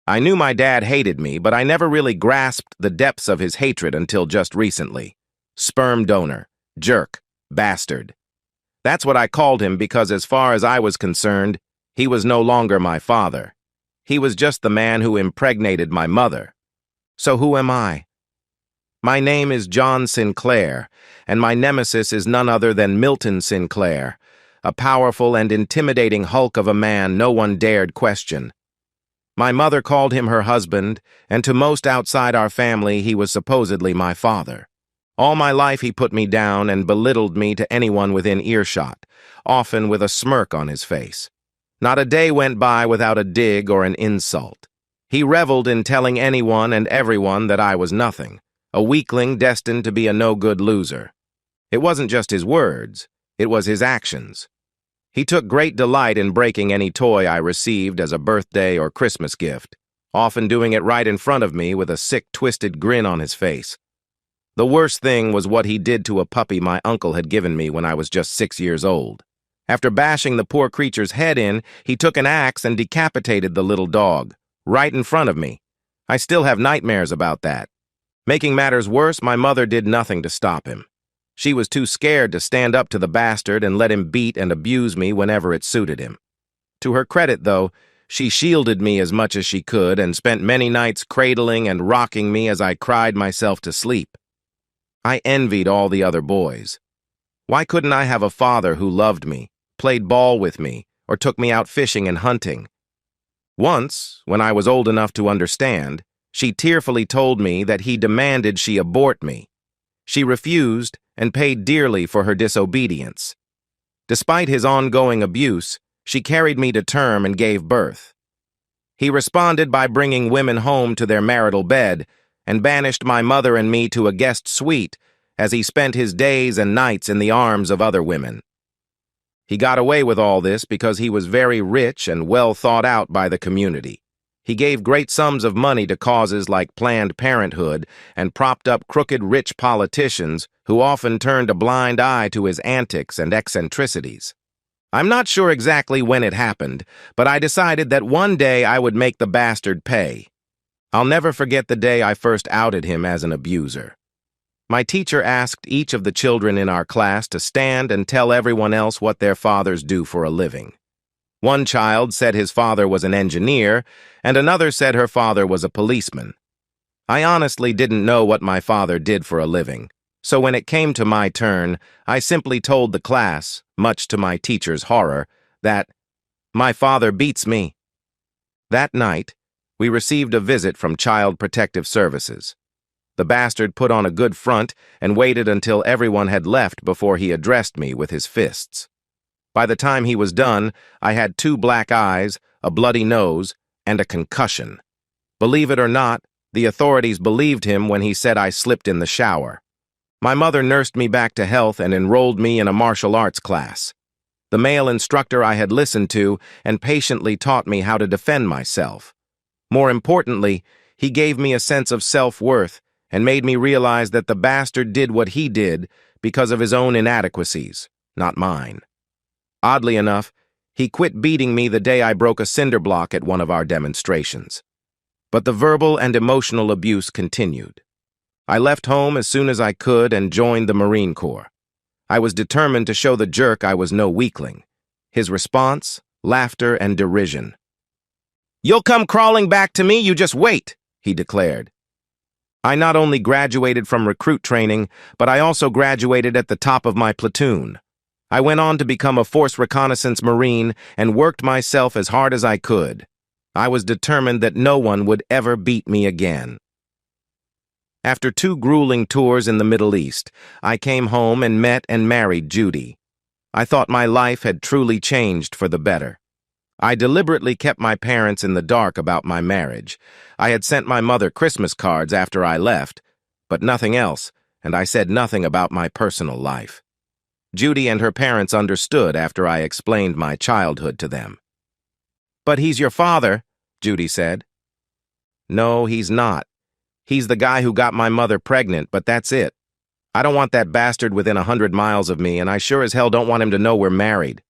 I knew my dad hated me, but I never really grasped the depths of his hatred until just recently. Sperm donor, jerk, bastard. That's what I called him because as far as I was concerned, he was no longer my father. He was just the man who impregnated my mother. So who am I? My name is John Sinclair, and my nemesis is none other than Milton Sinclair, a powerful and intimidating hulk of a man no one dared question. My mother called him her husband, and to most outside our family he was supposedly my father. All my life he put me down and belittled me to anyone within earshot, often with a smirk on his face. Not a day went by without a dig or an insult. He reveled in telling anyone and everyone that I was nothing, a weakling destined to be a no-good loser. It wasn't just his words, it was his actions. He took great delight in breaking any toy I received as a birthday or Christmas gift, often doing it right in front of me with a sick, twisted grin on his face. The worst thing was what he did to a puppy my uncle had given me when I was just 6 years old. After bashing the poor creature's head in, he took an axe and decapitated the little dog, right in front of me. I still have nightmares about that. Making matters worse, my mother did nothing to stop him. She was too scared to stand up to the bastard and let him beat and abuse me whenever it suited him. To her credit, though, she shielded me as much as she could and spent many nights cradling and rocking me as I cried myself to sleep. I envied all the other boys. Why couldn't I have a father who loved me, played ball with me, or took me out fishing and hunting? Once, when I was old enough to understand, she tearfully told me that he demanded she abort me. She refused and paid dearly for her disobedience. Despite his ongoing abuse, she carried me to term and gave birth. He responded by bringing women home to their marital bed and banished my mother and me to a guest suite as he spent his days and nights in the arms of other women. He got away with all this because he was very rich and well thought out by the community. He gave great sums of money to causes like Planned Parenthood and propped up crooked rich politicians who often turned a blind eye to his antics and eccentricities. I'm not sure exactly when it happened, but I decided that one day I would make the bastard pay. I'll never forget the day I first outed him as an abuser. My teacher asked each of the children in our class to stand and tell everyone else what their fathers do for a living. One child said his father was an engineer, and another said her father was a policeman. I honestly didn't know what my father did for a living, so when it came to my turn, I simply told the class, much to my teacher's horror, that my father beats me. That night, we received a visit from Child Protective Services. The bastard put on a good front and waited until everyone had left before he addressed me with his fists. By the time he was done, I had 2 black eyes, a bloody nose, and a concussion. Believe it or not, the authorities believed him when he said I slipped in the shower. My mother nursed me back to health and enrolled me in a martial arts class. The male instructor I had listened to and patiently taught me how to defend myself. More importantly, he gave me a sense of self-worth and made me realize that the bastard did what he did because of his own inadequacies, not mine. Oddly enough, he quit beating me the day I broke a cinder block at one of our demonstrations. But the verbal and emotional abuse continued. I left home as soon as I could and joined the Marine Corps. I was determined to show the jerk I was no weakling. His response, laughter and derision. "You'll come crawling back to me, you just wait," he declared. I not only graduated from recruit training, but I also graduated at the top of my platoon. I went on to become a Force Reconnaissance Marine and worked myself as hard as I could. I was determined that no one would ever beat me again. After 2 grueling tours in the Middle East, I came home and met and married Judy. I thought my life had truly changed for the better. I deliberately kept my parents in the dark about my marriage. I had sent my mother Christmas cards after I left, but nothing else, and I said nothing about my personal life. Judy and her parents understood after I explained my childhood to them. "But he's your father," Judy said. "No, he's not. He's the guy who got my mother pregnant, but that's it. I don't want that bastard within 100 miles of me, and I sure as hell don't want him to know we're married."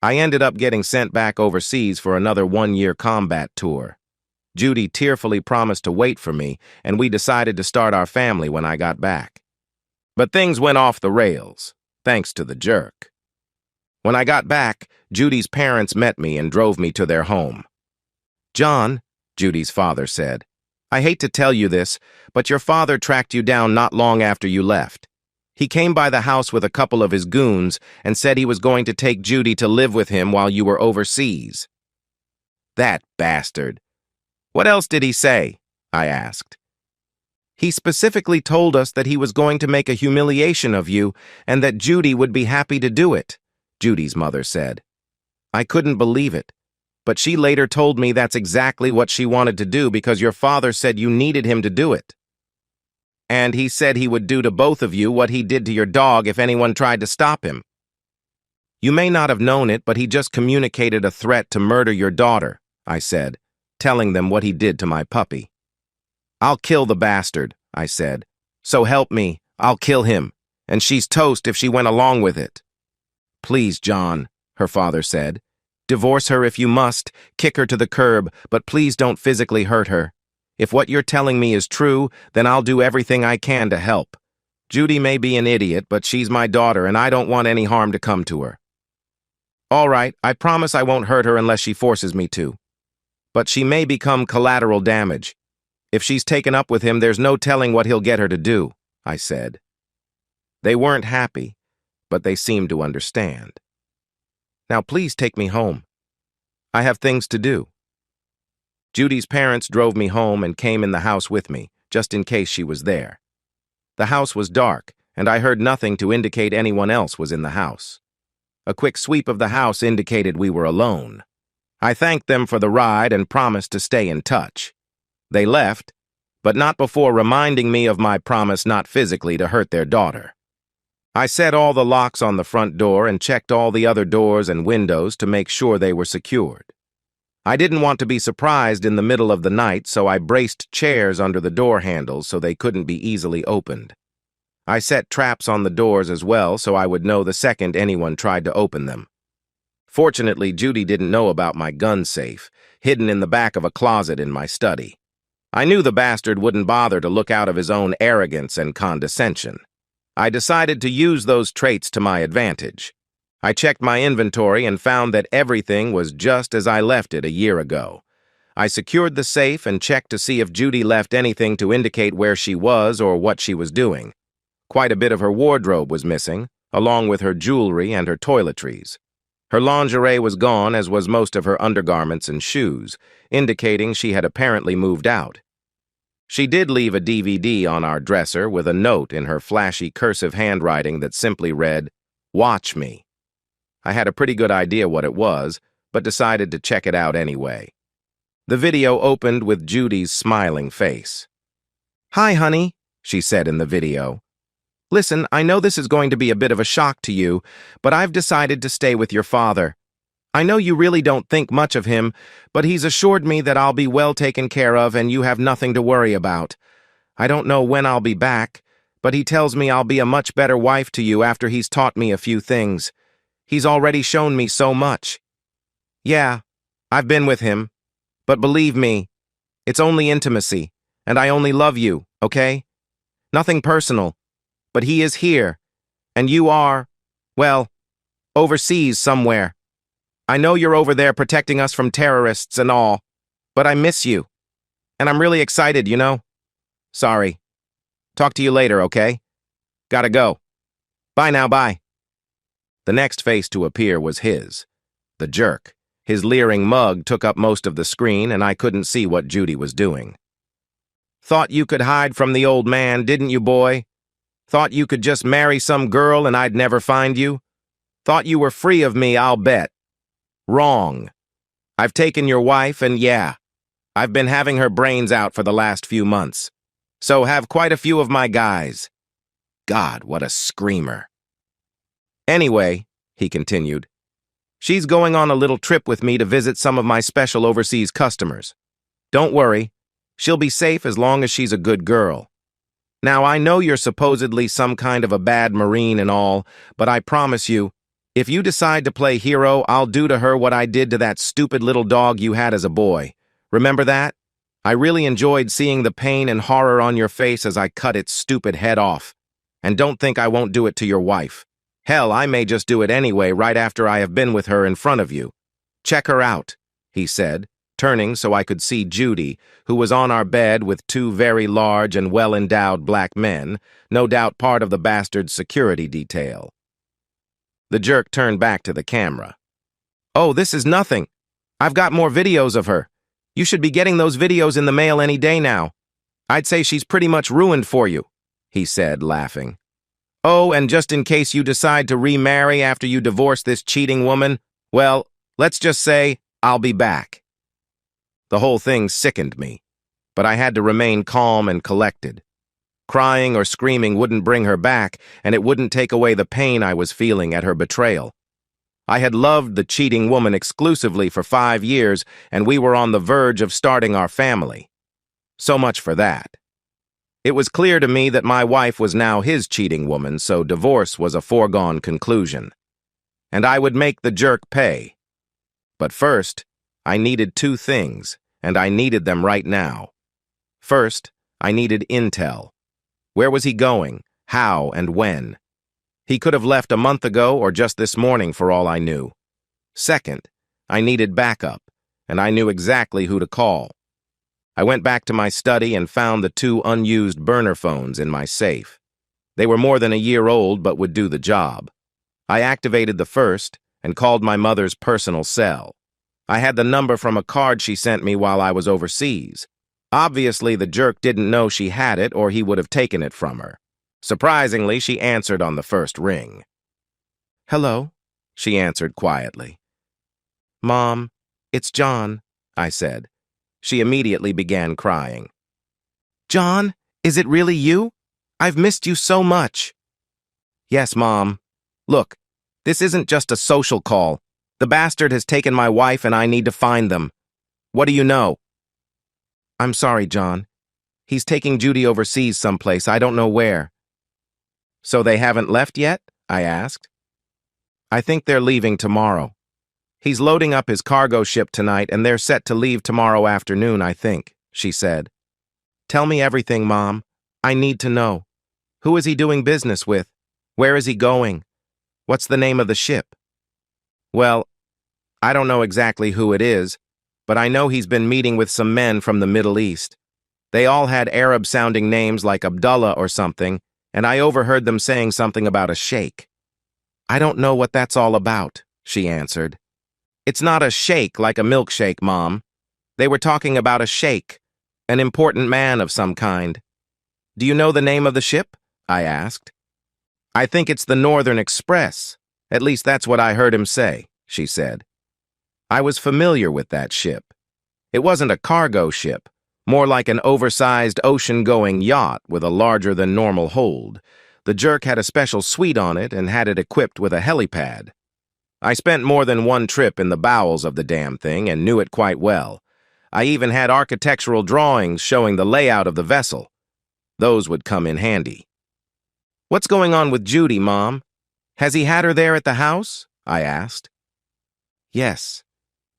I ended up getting sent back overseas for another 1-year combat tour. Judy tearfully promised to wait for me, and we decided to start our family when I got back. But things went off the rails, thanks to the jerk. When I got back, Judy's parents met me and drove me to their home. "John," Judy's father said, "I hate to tell you this, but your father tracked you down not long after you left. He came by the house with a couple of his goons and said he was going to take Judy to live with him while you were overseas." "That bastard. What else did he say?" I asked. "He specifically told us that he was going to make a humiliation of you and that Judy would be happy to do it," Judy's mother said. I couldn't believe it, but she later told me that's exactly what she wanted to do because your father said you needed him to do it. And he said he would do to both of you what he did to your dog if anyone tried to stop him. You may not have known it, but he just communicated a threat to murder your daughter, I said, telling them what he did to my puppy. "I'll kill the bastard," I said. "So help me, I'll kill him, and she's toast if she went along with it." "Please, John," her father said. "Divorce her if you must, kick her to the curb, but please don't physically hurt her. If what you're telling me is true, then I'll do everything I can to help. Judy may be an idiot, but she's my daughter, and I don't want any harm to come to her." "All right, I promise I won't hurt her unless she forces me to. But she may become collateral damage. If she's taken up with him, there's no telling what he'll get her to do," I said. They weren't happy, but they seemed to understand. "Now please take me home. I have things to do." Judy's parents drove me home and came in the house with me, just in case she was there. The house was dark, and I heard nothing to indicate anyone else was in the house. A quick sweep of the house indicated we were alone. I thanked them for the ride and promised to stay in touch. They left, but not before reminding me of my promise not physically to hurt their daughter. I set all the locks on the front door and checked all the other doors and windows to make sure they were secured. I didn't want to be surprised in the middle of the night, so I braced chairs under the door handles so they couldn't be easily opened. I set traps on the doors as well so I would know the second anyone tried to open them. Fortunately, Judy didn't know about my gun safe, hidden in the back of a closet in my study. I knew the bastard wouldn't bother to look out of his own arrogance and condescension. I decided to use those traits to my advantage. I checked my inventory and found that everything was just as I left it a year ago. I secured the safe and checked to see if Judy left anything to indicate where she was or what she was doing. Quite a bit of her wardrobe was missing, along with her jewelry and her toiletries. Her lingerie was gone, as was most of her undergarments and shoes, indicating she had apparently moved out. She did leave a DVD on our dresser with a note in her flashy cursive handwriting that simply read, "Watch me." I had a pretty good idea what it was, but decided to check it out anyway. The video opened with Judy's smiling face. "Hi, honey," she said in the video. "Listen, I know this is going to be a bit of a shock to you, but I've decided to stay with your father. I know you really don't think much of him, but he's assured me that I'll be well taken care of and you have nothing to worry about. I don't know when I'll be back, but he tells me I'll be a much better wife to you after he's taught me a few things. He's already shown me so much. Yeah, I've been with him, but believe me, it's only intimacy, and I only love you, okay? Nothing personal, but he is here, and you are, well, overseas somewhere. I know you're over there protecting us from terrorists and all, but I miss you, and I'm really excited, you know? Sorry. Talk to you later, okay? Gotta go. Bye now, bye." The next face to appear was his, the jerk. His leering mug took up most of the screen, and I couldn't see what Judy was doing. "Thought you could hide from the old man, didn't you, boy? Thought you could just marry some girl and I'd never find you? Thought you were free of me, I'll bet. Wrong. I've taken your wife, and yeah, I've been having her brains out for the last few months. So have quite a few of my guys. God, what a screamer. Anyway," he continued, "she's going on a little trip with me to visit some of my special overseas customers. Don't worry, she'll be safe as long as she's a good girl. Now, I know you're supposedly some kind of a bad Marine and all, but I promise you, if you decide to play hero, I'll do to her what I did to that stupid little dog you had as a boy. Remember that? I really enjoyed seeing the pain and horror on your face as I cut its stupid head off. And don't think I won't do it to your wife. Hell, I may just do it anyway right after I have been with her in front of you. Check her out, he said, turning so I could see Judy, who was on our bed with two very large and well-endowed black men, no doubt part of the bastard's security detail. The jerk turned back to the camera. Oh, this is nothing. I've got more videos of her. You should be getting those videos in the mail any day now. I'd say she's pretty much ruined for you, he said, laughing. Oh, and just in case you decide to remarry after you divorce this cheating woman, well, let's just say I'll be back. The whole thing sickened me, but I had to remain calm and collected. Crying or screaming wouldn't bring her back, and it wouldn't take away the pain I was feeling at her betrayal. I had loved the cheating woman exclusively for 5 years, and we were on the verge of starting our family. So much for that. It was clear to me that my wife was now his cheating woman, so divorce was a foregone conclusion. And I would make the jerk pay. But first, I needed 2 things, and I needed them right now. First, I needed intel. Where was he going? How and when? He could have left a month ago or just this morning for all I knew. Second, I needed backup, and I knew exactly who to call. I went back to my study and found the 2 unused burner phones in my safe. They were more than a year old but would do the job. I activated the first and called my mother's personal cell. I had the number from a card she sent me while I was overseas. Obviously, the jerk didn't know she had it or he would have taken it from her. Surprisingly, she answered on the first ring. Hello, she answered quietly. Mom, it's John, I said. She immediately began crying. John, is it really you? I've missed you so much. Yes, Mom. Look, this isn't just a social call. The bastard has taken my wife and I need to find them. What do you know? I'm sorry, John. He's taking Judy overseas someplace, I don't know where. So they haven't left yet? I asked. I think they're leaving tomorrow. He's loading up his cargo ship tonight and they're set to leave tomorrow afternoon, I think, she said. Tell me everything, Mom. I need to know. Who is he doing business with? Where is he going? What's the name of the ship? Well, I don't know exactly who it is, but I know he's been meeting with some men from the Middle East. They all had Arab-sounding names like Abdullah or something, and I overheard them saying something about a sheikh. I don't know what that's all about, she answered. It's not a shake like a milkshake, Mom. They were talking about a sheikh, an important man of some kind. Do you know the name of the ship? I asked. I think it's the Northern Express. At least that's what I heard him say, she said. I was familiar with that ship. It wasn't a cargo ship, more like an oversized ocean-going yacht with a larger-than-normal hold. The jerk had a special suite on it and had it equipped with a helipad. I spent more than one trip in the bowels of the damn thing and knew it quite well. I even had architectural drawings showing the layout of the vessel. Those would come in handy. What's going on with Judy, Mom? Has he had her there at the house? I asked. Yes.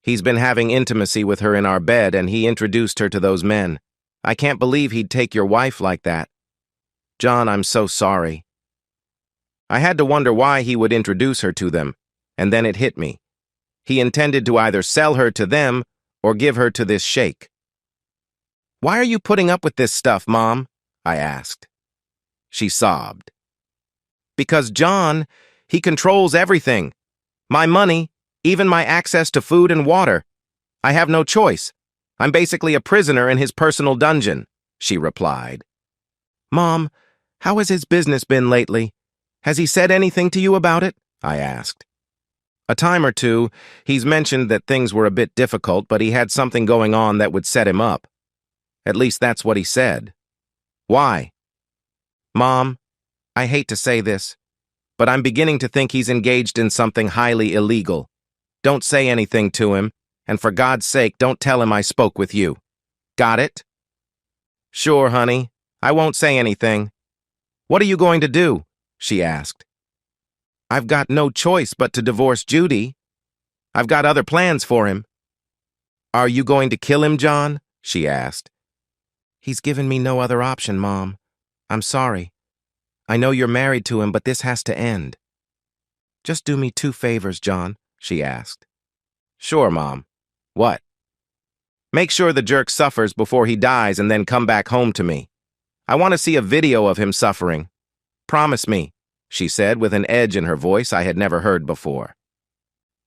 He's been having intimacy with her in our bed and he introduced her to those men. I can't believe he'd take your wife like that. John, I'm so sorry. I had to wonder why he would introduce her to them, and then it hit me. He intended to either sell her to them or give her to this sheikh. Why are you putting up with this stuff, Mom? I asked. She sobbed. Because John, he controls everything. My money, even my access to food and water. I have no choice. I'm basically a prisoner in his personal dungeon, she replied. Mom, how has his business been lately? Has he said anything to you about it? I asked. A time or two, he's mentioned that things were a bit difficult, but he had something going on that would set him up. At least that's what he said. Why? Mom, I hate to say this, but I'm beginning to think he's engaged in something highly illegal. Don't say anything to him, and for God's sake, don't tell him I spoke with you. Got it? Sure, honey. I won't say anything. What are you going to do? She asked. I've got no choice but to divorce Judy. I've got other plans for him. Are you going to kill him, John? She asked. He's given me no other option, Mom. I'm sorry. I know you're married to him, but this has to end. Just do me 2 favors, John, she asked. Sure, Mom. What? Make sure the jerk suffers before he dies and then come back home to me. I want to see a video of him suffering. Promise me, she said with an edge in her voice I had never heard before.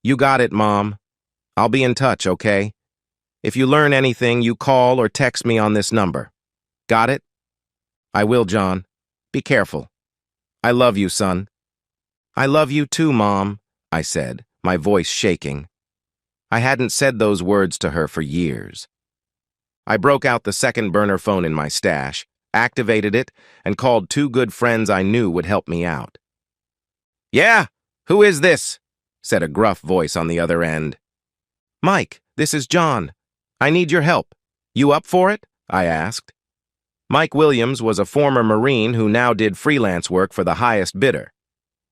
You got it, Mom. I'll be in touch, okay? If you learn anything, you call or text me on this number. Got it? I will, John. Be careful. I love you, son. I love you too, Mom, I said, my voice shaking. I hadn't said those words to her for years. I broke out the second burner phone in my stash, activated it, and called 2 good friends I knew would help me out. Yeah, who is this? Said a gruff voice on the other end. Mike, this is John. I need your help. You up for it? I asked. Mike Williams was a former Marine who now did freelance work for the highest bidder.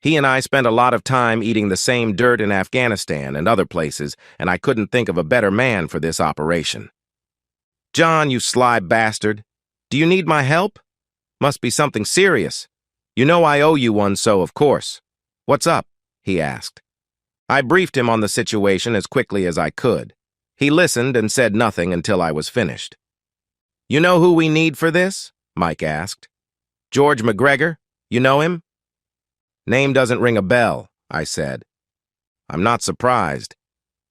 He and I spent a lot of time eating the same dirt in Afghanistan and other places, and I couldn't think of a better man for this operation. John, you sly bastard. Do you need my help? Must be something serious. You know I owe you one, so of course. What's up? He asked. I briefed him on the situation as quickly as I could. He listened and said nothing until I was finished. You know who we need for this? Mike asked. George McGregor? You know him? Name doesn't ring a bell, I said. I'm not surprised.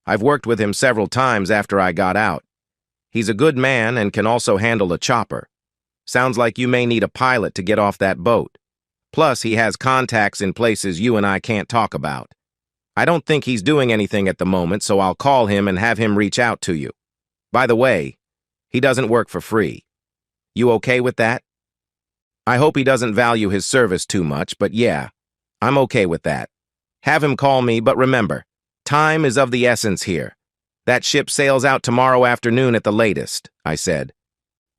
I've worked with him several times after I got out. He's a good man and can also handle a chopper. Sounds like you may need a pilot to get off that boat. Plus, he has contacts in places you and I can't talk about. I don't think he's doing anything at the moment, so I'll call him and have him reach out to you. By the way, he doesn't work for free. You okay with that? I hope he doesn't value his service too much, but yeah, I'm okay with that. Have him call me, but remember, time is of the essence here. That ship sails out tomorrow afternoon at the latest, I said.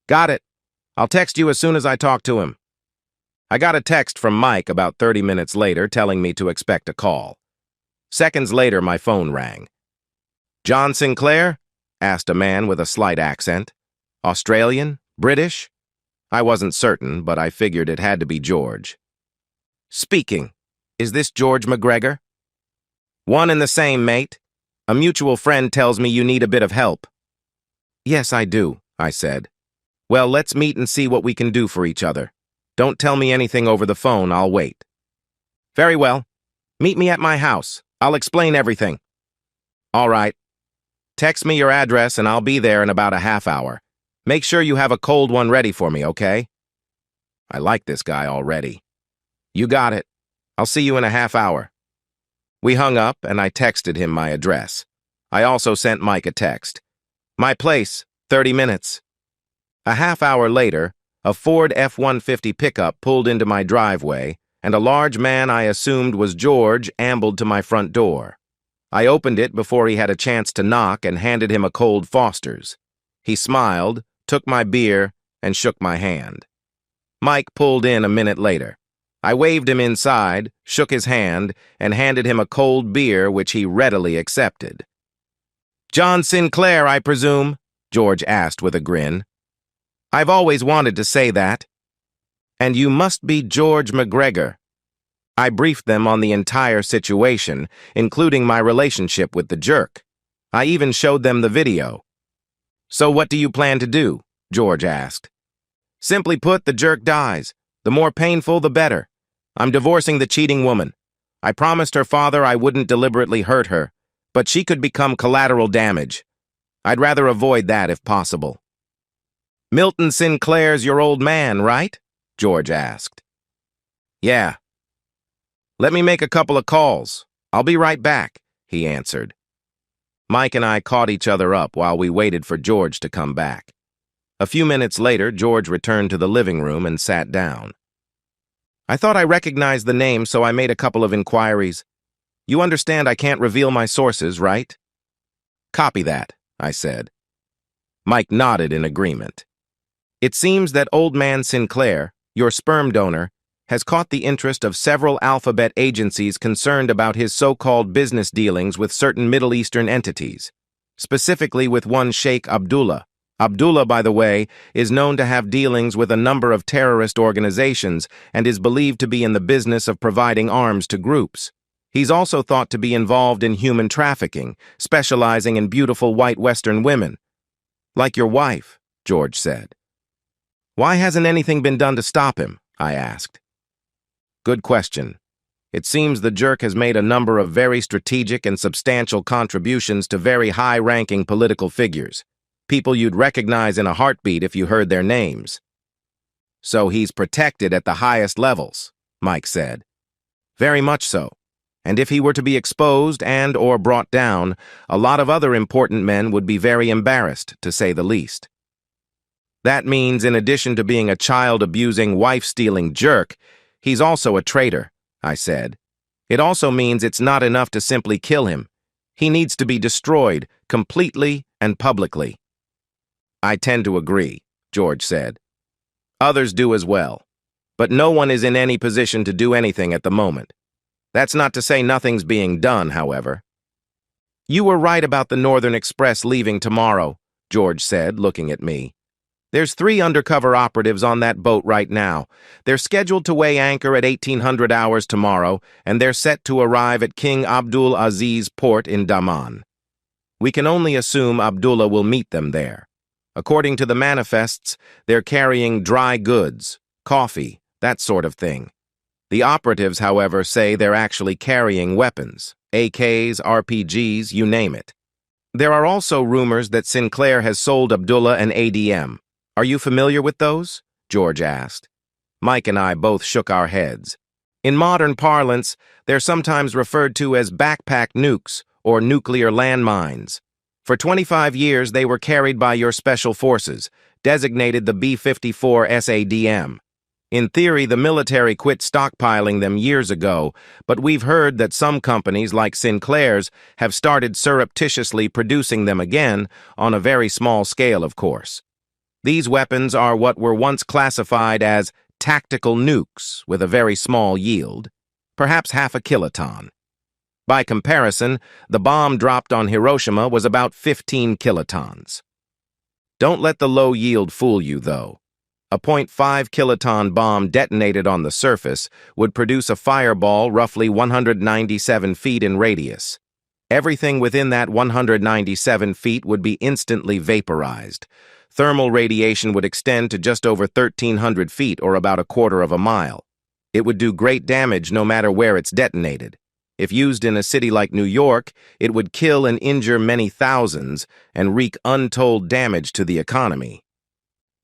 Got it. I'll text you as soon as I talk to him. I got a text from Mike about 30 minutes later telling me to expect a call. Seconds later, my phone rang. John Sinclair? Asked a man with a slight accent. Australian? British? I wasn't certain, but I figured it had to be George. Speaking. Is this George McGregor? One and the same, mate. A mutual friend tells me you need a bit of help. Yes, I do, I said. Well, let's meet and see what we can do for each other. Don't tell me anything over the phone, I'll wait. Very well. Meet me at my house. I'll explain everything. All right. Text me your address and I'll be there in about a half hour. Make sure you have a cold one ready for me, okay? I like this guy already. You got it. I'll see you in a half hour. We hung up and I texted him my address. I also sent Mike a text. My place, 30 minutes. A half hour later, a Ford F-150 pickup pulled into my driveway and a large man I assumed was George ambled to my front door. I opened it before he had a chance to knock and handed him a cold Foster's. He smiled, took my beer, and shook my hand. Mike pulled in a minute later. I waved him inside, shook his hand, and handed him a cold beer which he readily accepted. John Sinclair, I presume? George asked with a grin. I've always wanted to say that. And you must be George McGregor. I briefed them on the entire situation, including my relationship with the jerk. I even showed them the video. So what do you plan to do? George asked. Simply put, the jerk dies. The more painful, the better. I'm divorcing the cheating woman. I promised her father I wouldn't deliberately hurt her, but she could become collateral damage. I'd rather avoid that if possible. Milton Sinclair's your old man, right? George asked. Yeah. Let me make a couple of calls. I'll be right back, he answered. Mike and I caught each other up while we waited for George to come back. A few minutes later, George returned to the living room and sat down. I thought I recognized the name, so I made a couple of inquiries. You understand I can't reveal my sources, right? Copy that, I said. Mike nodded in agreement. It seems that old man Sinclair, your sperm donor, has caught the interest of several alphabet agencies concerned about his so-called business dealings with certain Middle Eastern entities, specifically with one Sheikh Abdullah, Abdullah, by the way, is known to have dealings with a number of terrorist organizations and is believed to be in the business of providing arms to groups. He's also thought to be involved in human trafficking, specializing in beautiful white Western women. Like your wife, George said. Why hasn't anything been done to stop him? I asked. Good question. It seems the jerk has made a number of very strategic and substantial contributions to very high-ranking political figures. People you'd recognize in a heartbeat if you heard their names. So he's protected at the highest levels, Mike said. Very much so. And if he were to be exposed and/or brought down, a lot of other important men would be very embarrassed, to say the least. That means in addition to being a child-abusing, wife-stealing jerk, he's also a traitor, I said. It also means it's not enough to simply kill him. He needs to be destroyed, completely and publicly. I tend to agree, George said. Others do as well. But no one is in any position to do anything at the moment. That's not to say nothing's being done, however. You were right about the Northern Express leaving tomorrow, George said, looking at me. There's 3 undercover operatives on that boat right now. They're scheduled to weigh anchor at 1800 hours tomorrow, and they're set to arrive at King Abdul Aziz Port in Daman. We can only assume Abdullah will meet them there. According to the manifests, they're carrying dry goods, coffee, that sort of thing. The operatives, however, say they're actually carrying weapons, AKs, RPGs, you name it. There are also rumors that Sinclair has sold Abdullah an ADM. Are you familiar with those? George asked. Mike and I both shook our heads. In modern parlance, they're sometimes referred to as backpack nukes or nuclear landmines. For 25 years, they were carried by your special forces, designated the B-54 SADM. In theory, the military quit stockpiling them years ago, but we've heard that some companies, like Sinclair's, have started surreptitiously producing them again, on a very small scale, of course. These weapons are what were once classified as tactical nukes with a very small yield, perhaps half a kiloton. By comparison, the bomb dropped on Hiroshima was about 15 kilotons. Don't let the low yield fool you, though. A .5 kiloton bomb detonated on the surface would produce a fireball roughly 197 feet in radius. Everything within that 197 feet would be instantly vaporized. Thermal radiation would extend to just over 1,300 feet, or about a quarter of a mile. It would do great damage no matter where it's detonated. If used in a city like New York, it would kill and injure many thousands and wreak untold damage to the economy.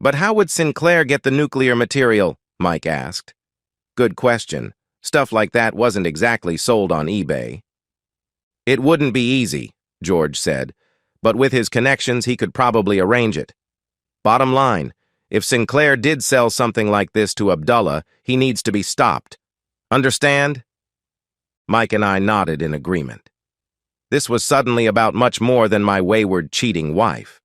But how would Sinclair get the nuclear material? Mike asked. Good question. Stuff like that wasn't exactly sold on eBay. It wouldn't be easy, George said, but with his connections he could probably arrange it. Bottom line, if Sinclair did sell something like this to Abdullah, he needs to be stopped. Understand? Mike and I nodded in agreement. This was suddenly about much more than my wayward, cheating wife.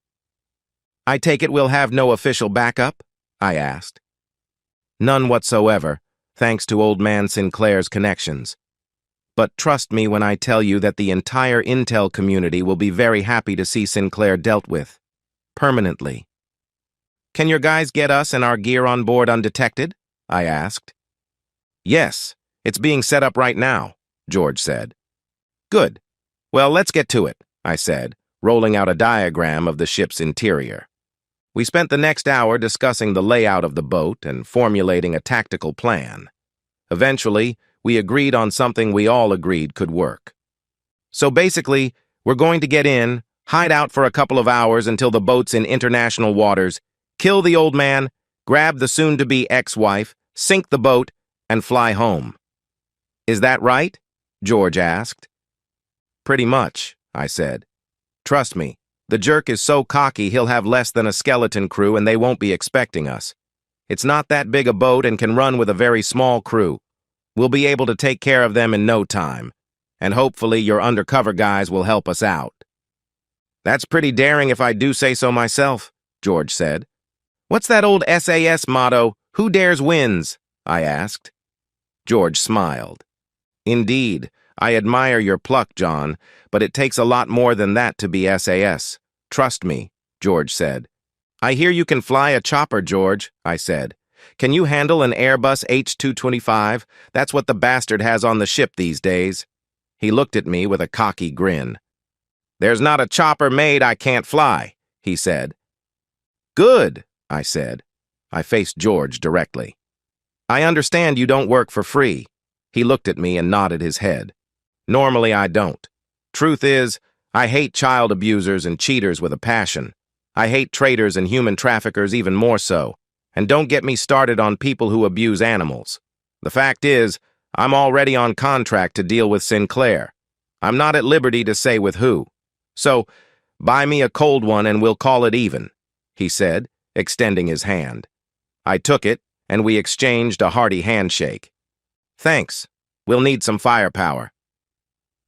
I take it we'll have no official backup? I asked. None whatsoever, thanks to old man Sinclair's connections. But trust me when I tell you that the entire intel community will be very happy to see Sinclair dealt with. Permanently. Can your guys get us and our gear on board undetected? I asked. Yes, it's being set up right now, George said. Good. Well, let's get to it, I said, rolling out a diagram of the ship's interior. We spent the next hour discussing the layout of the boat and formulating a tactical plan. Eventually, we agreed on something we all agreed could work. So basically, we're going to get in, hide out for a couple of hours until the boat's in international waters, kill the old man, grab the soon-to-be ex-wife, sink the boat, and fly home. Is that right? George asked. Pretty much, I said. Trust me, the jerk is so cocky he'll have less than a skeleton crew and they won't be expecting us. It's not that big a boat and can run with a very small crew. We'll be able to take care of them in no time, and hopefully your undercover guys will help us out. That's pretty daring if I do say so myself, George said. What's that old SAS motto, who dares wins? I asked. George smiled. Indeed, I admire your pluck, John, but it takes a lot more than that to be SAS. Trust me, George said. I hear you can fly a chopper, George, I said. Can you handle an Airbus H-225? That's what the bastard has on the ship these days. He looked at me with a cocky grin. There's not a chopper made I can't fly, he said. Good, I said. I faced George directly. I understand you don't work for free. He looked at me and nodded his head. Normally I don't. Truth is, I hate child abusers and cheaters with a passion. I hate traitors and human traffickers even more so. And don't get me started on people who abuse animals. The fact is, I'm already on contract to deal with Sinclair. I'm not at liberty to say with who. So, buy me a cold one and we'll call it even, he said, extending his hand. I took it, and we exchanged a hearty handshake. Thanks. We'll need some firepower.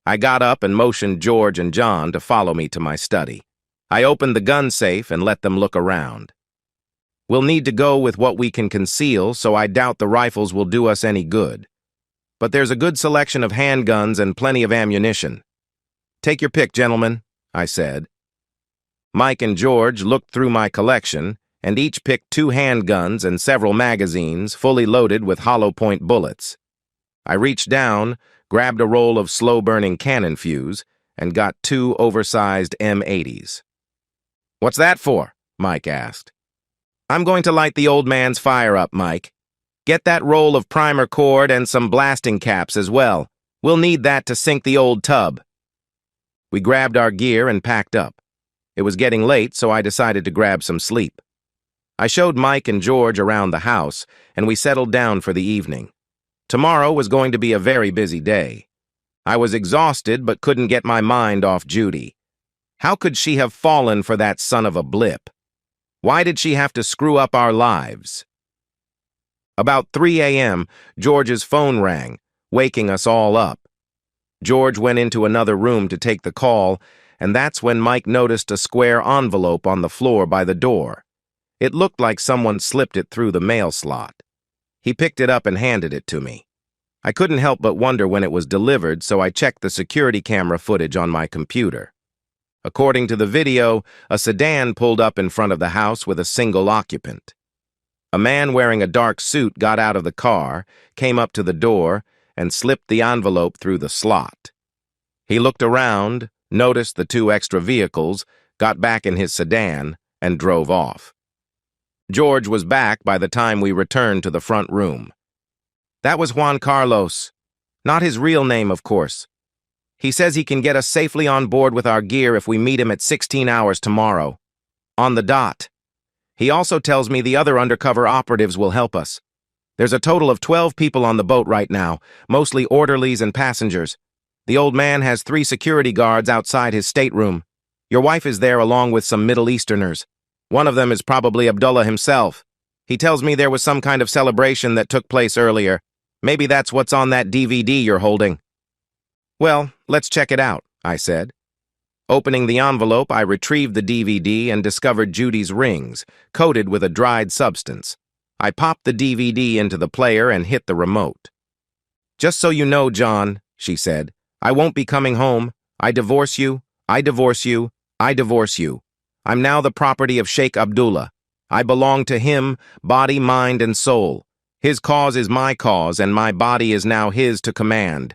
I got up and motioned George and John to follow me to my study. I opened the gun safe and let them look around. We'll need to go with what we can conceal, so I doubt the rifles will do us any good. But there's a good selection of handguns and plenty of ammunition. Take your pick, gentlemen, I said. Mike and George looked through my collection, and each picked 2 handguns and several magazines fully loaded with hollow-point bullets. I reached down, grabbed a roll of slow-burning cannon fuse, and got 2 oversized M80s. What's that for? Mike asked. I'm going to light the old man's fire up, Mike. Get that roll of primer cord and some blasting caps as well. We'll need that to sink the old tub. We grabbed our gear and packed up. It was getting late, so I decided to grab some sleep. I showed Mike and George around the house, and we settled down for the evening. Tomorrow was going to be a very busy day. I was exhausted but couldn't get my mind off Judy. How could she have fallen for that son of a blip? Why did she have to screw up our lives? About 3 a.m., George's phone rang, waking us all up. George went into another room to take the call, and that's when Mike noticed a square envelope on the floor by the door. It looked like someone slipped it through the mail slot. He picked it up and handed it to me. I couldn't help but wonder when it was delivered, so I checked the security camera footage on my computer. According to the video, a sedan pulled up in front of the house with a single occupant. A man wearing a dark suit got out of the car, came up to the door, and slipped the envelope through the slot. He looked around, noticed the 2 extra vehicles, got back in his sedan, and drove off. George was back by the time we returned to the front room. That was Juan Carlos. Not his real name, of course. He says he can get us safely on board with our gear if we meet him at 16 hours tomorrow. On the dot. He also tells me the other undercover operatives will help us. There's a total of 12 people on the boat right now, mostly orderlies and passengers. The old man has 3 security guards outside his stateroom. Your wife is there along with some Middle Easterners. One of them is probably Abdullah himself. He tells me there was some kind of celebration that took place earlier. Maybe that's what's on that DVD you're holding. Well, let's check it out, I said. Opening the envelope, I retrieved the DVD and discovered Judy's rings, coated with a dried substance. I popped the DVD into the player and hit the remote. Just so you know, John, she said, I won't be coming home. I divorce you. I divorce you. I divorce you. I'm now the property of Sheikh Abdullah. I belong to him, body, mind, and soul. His cause is my cause, and my body is now his to command.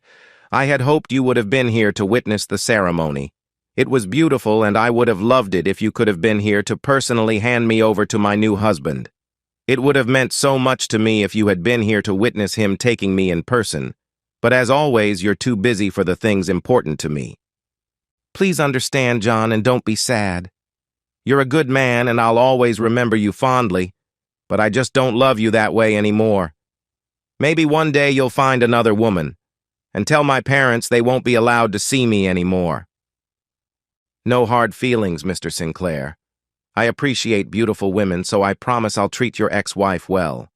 I had hoped you would have been here to witness the ceremony. It was beautiful, and I would have loved it if you could have been here to personally hand me over to my new husband. It would have meant so much to me if you had been here to witness him taking me in person. But as always, you're too busy for the things important to me. Please understand, John, and don't be sad. You're a good man, and I'll always remember you fondly, but I just don't love you that way anymore. Maybe one day you'll find another woman, and tell my parents they won't be allowed to see me anymore. No hard feelings, Mr. Sinclair. I appreciate beautiful women, so I promise I'll treat your ex-wife well.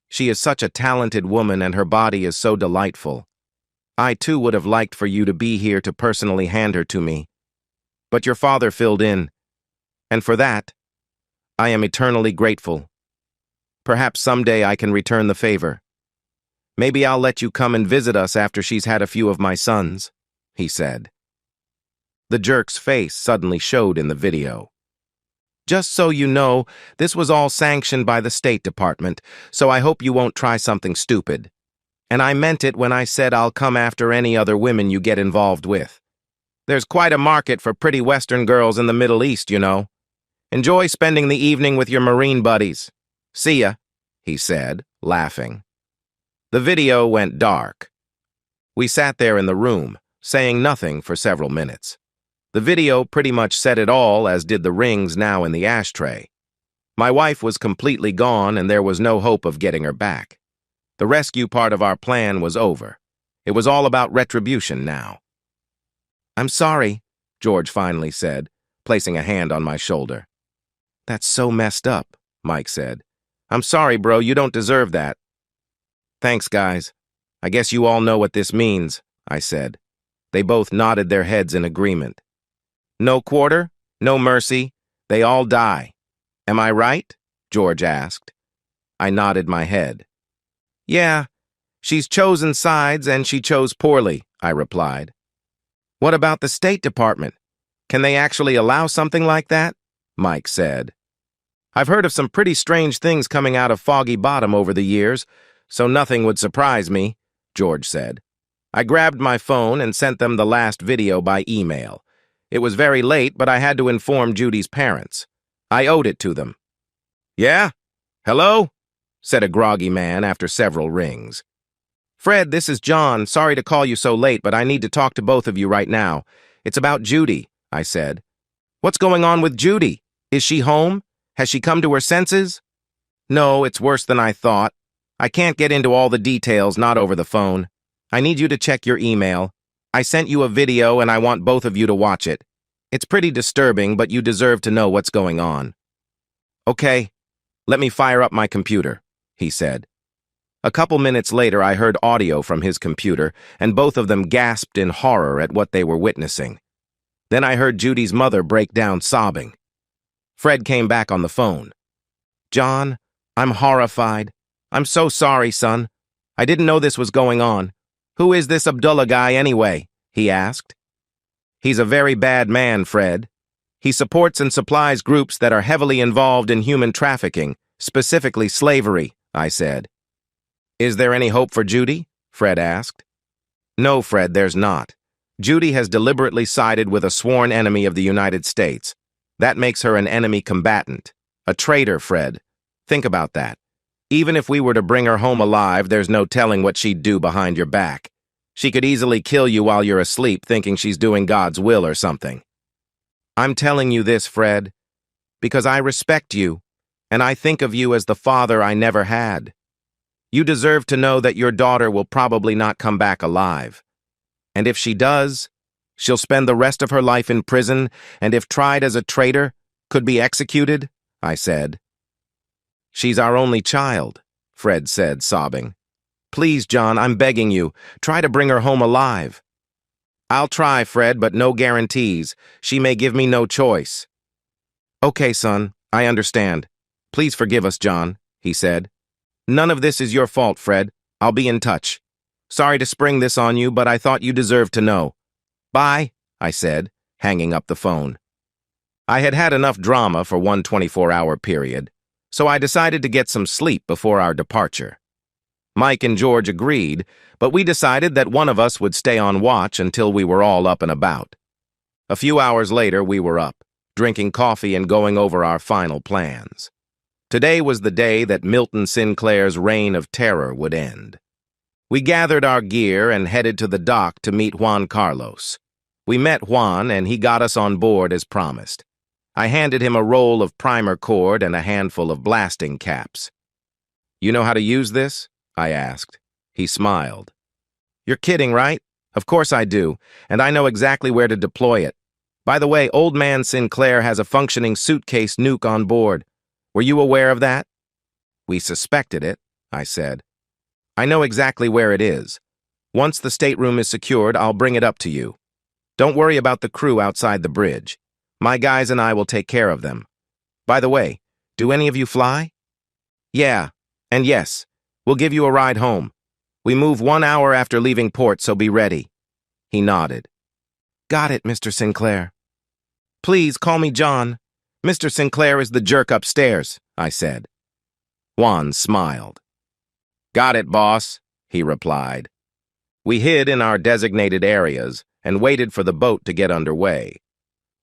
She is such a talented woman, and her body is so delightful. I, too, would have liked for you to be here to personally hand her to me. But your father filled in, and for that, I am eternally grateful. Perhaps someday I can return the favor. Maybe I'll let you come and visit us after she's had a few of my sons, he said. The jerk's face suddenly showed in the video. Just so you know, this was all sanctioned by the State Department, so I hope you won't try something stupid. And I meant it when I said I'll come after any other women you get involved with. There's quite a market for pretty Western girls in the Middle East, you know. Enjoy spending the evening with your Marine buddies. See ya, he said, laughing. The video went dark. We sat there in the room, saying nothing for several minutes. The video pretty much said it all, as did the rings now in the ashtray. My wife was completely gone, and there was no hope of getting her back. The rescue part of our plan was over. It was all about retribution now. "I'm sorry," George finally said, placing a hand on my shoulder. "That's so messed up," Mike said. "I'm sorry, bro, you don't deserve that." "Thanks, guys. I guess you all know what this means," I said. They both nodded their heads in agreement. "No quarter, no mercy, they all die. Am I right?" George asked. I nodded my head. "Yeah, she's chosen sides and she chose poorly," I replied. "What about the State Department? Can they actually allow something like that?" Mike said. "I've heard of some pretty strange things coming out of Foggy Bottom over the years, so nothing would surprise me," George said. I grabbed my phone and sent them the last video by email. It was very late, but I had to inform Judy's parents. I owed it to them. "Yeah? Hello?" said a groggy man after several rings. "Fred, this is John. Sorry to call you so late, but I need to talk to both of you right now. It's about Judy," I said. "What's going on with Judy? Is she home? Has she come to her senses?" "No, it's worse than I thought. I can't get into all the details, not over the phone. I need you to check your email. I sent you a video and I want both of you to watch it. It's pretty disturbing, but you deserve to know what's going on." "Okay, let me fire up my computer," he said. A couple minutes later, I heard audio from his computer, and both of them gasped in horror at what they were witnessing. Then I heard Judy's mother break down sobbing. Fred came back on the phone. "John, I'm horrified. I'm so sorry, son. I didn't know this was going on. Who is this Abdullah guy anyway?" he asked. "He's a very bad man, Fred. He supports and supplies groups that are heavily involved in human trafficking, specifically slavery," I said. "Is there any hope for Judy?" Fred asked. "No, Fred, there's not. Judy has deliberately sided with a sworn enemy of the United States. That makes her an enemy combatant. A traitor, Fred. Think about that. Even if we were to bring her home alive, there's no telling what she'd do behind your back. She could easily kill you while you're asleep, thinking she's doing God's will or something. I'm telling you this, Fred, because I respect you, and I think of you as the father I never had. You deserve to know that your daughter will probably not come back alive. And if she does, she'll spend the rest of her life in prison, and if tried as a traitor, could be executed," I said. "She's our only child," Fred said, sobbing. "Please, John, I'm begging you, try to bring her home alive." "I'll try, Fred, but no guarantees. She may give me no choice." "Okay, son, I understand. Please forgive us, John," he said. "None of this is your fault, Fred. I'll be in touch. Sorry to spring this on you, but I thought you deserved to know. Bye," I said, hanging up the phone. I had had enough drama for one 24-hour period, so I decided to get some sleep before our departure. Mike and George agreed, but we decided that one of us would stay on watch until we were all up and about. A few hours later, we were up, drinking coffee and going over our final plans. Today was the day that Milton Sinclair's reign of terror would end. We gathered our gear and headed to the dock to meet Juan Carlos. We met Juan, and he got us on board as promised. I handed him a roll of primer cord and a handful of blasting caps. "You know how to use this?" I asked. He smiled. "You're kidding, right? Of course I do, and I know exactly where to deploy it. By the way, Old Man Sinclair has a functioning suitcase nuke on board. Were you aware of that?" "We suspected it," I said. "I know exactly where it is. Once the stateroom is secured, I'll bring it up to you. Don't worry about the crew outside the bridge. My guys and I will take care of them. By the way, do any of you fly?" "Yeah, and yes, we'll give you a ride home. We move 1 hour after leaving port, so be ready." He nodded. "Got it, Mr. Sinclair. Please call me John. Mr. Sinclair is the jerk upstairs, I said. Juan smiled. Got it, boss, he replied. We hid in our designated areas and waited for the boat to get underway.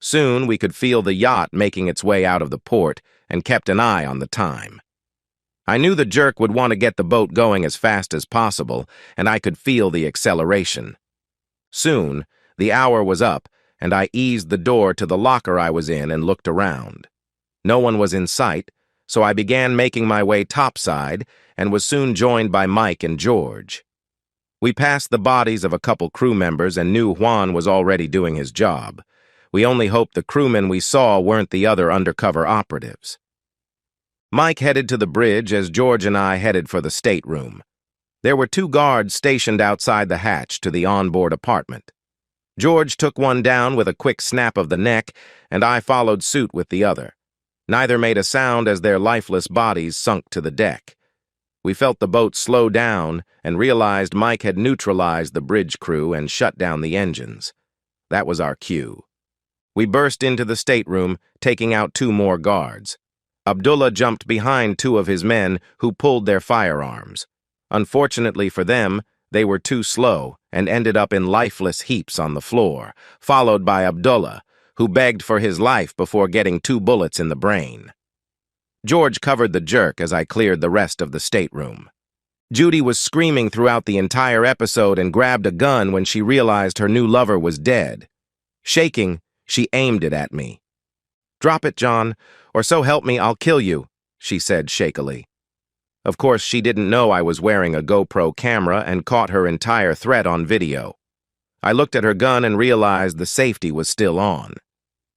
Soon we could feel the yacht making its way out of the port and kept an eye on the time. I knew the jerk would want to get the boat going as fast as possible, and I could feel the acceleration. Soon, the hour was up, and I eased the door to the locker I was in and looked around. No one was in sight, so I began making my way topside and was soon joined by Mike and George. We passed the bodies of a couple crew members and knew Juan was already doing his job. We only hoped the crewmen we saw weren't the other undercover operatives. Mike headed to the bridge as George and I headed for the stateroom. There were 2 guards stationed outside the hatch to the onboard apartment. George took one down with a quick snap of the neck, and I followed suit with the other. Neither made a sound as their lifeless bodies sunk to the deck. We felt the boat slow down and realized Mike had neutralized the bridge crew and shut down the engines. That was our cue. We burst into the stateroom, taking out 2 more guards. Abdullah jumped behind 2 of his men who pulled their firearms. Unfortunately for them, they were too slow and ended up in lifeless heaps on the floor, followed by Abdullah, who begged for his life before getting 2 bullets in the brain. George covered the jerk as I cleared the rest of the stateroom. Judy was screaming throughout the entire episode and grabbed a gun when she realized her new lover was dead. Shaking, she aimed it at me. "Drop it, John, or so help me, I'll kill you," she said shakily. Of course, she didn't know I was wearing a GoPro camera and caught her entire threat on video. I looked at her gun and realized the safety was still on.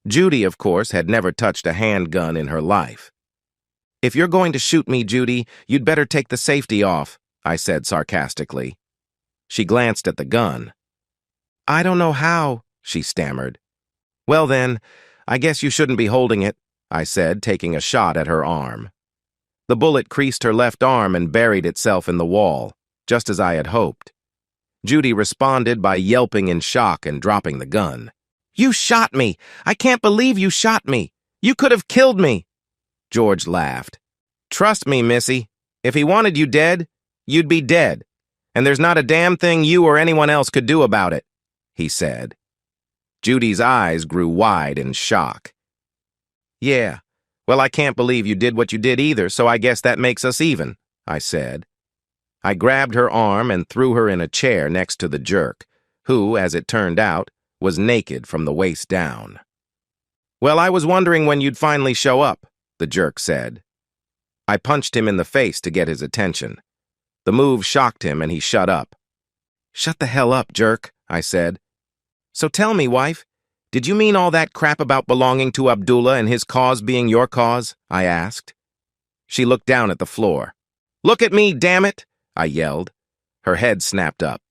Judy, of course, had never touched a handgun in her life. "If you're going to shoot me, Judy, you'd better take the safety off," I said sarcastically. She glanced at the gun. "I don't know how," she stammered. "Well then, I guess you shouldn't be holding it," I said, taking a shot at her arm. The bullet creased her left arm and buried itself in the wall, just as I had hoped. Judy responded by yelping in shock and dropping the gun. "You shot me! I can't believe you shot me! You could have killed me!" George laughed. "Trust me, Missy, if he wanted you dead, you'd be dead, and there's not a damn thing you or anyone else could do about it," he said. Judy's eyes grew wide in shock. "Yeah, well, I can't believe you did what you did either, so I guess that makes us even," I said. I grabbed her arm and threw her in a chair next to the jerk, who, as it turned out, was naked from the waist down. "Well, I was wondering when you'd finally show up," the jerk said. I punched him in the face to get his attention. The move shocked him and he shut up. "Shut the hell up, jerk," I said. "So tell me, wife, did you mean all that crap about belonging to Abdullah and his cause being your cause?" I asked. She looked down at the floor. "Look at me, damn it!" I yelled. Her head snapped up.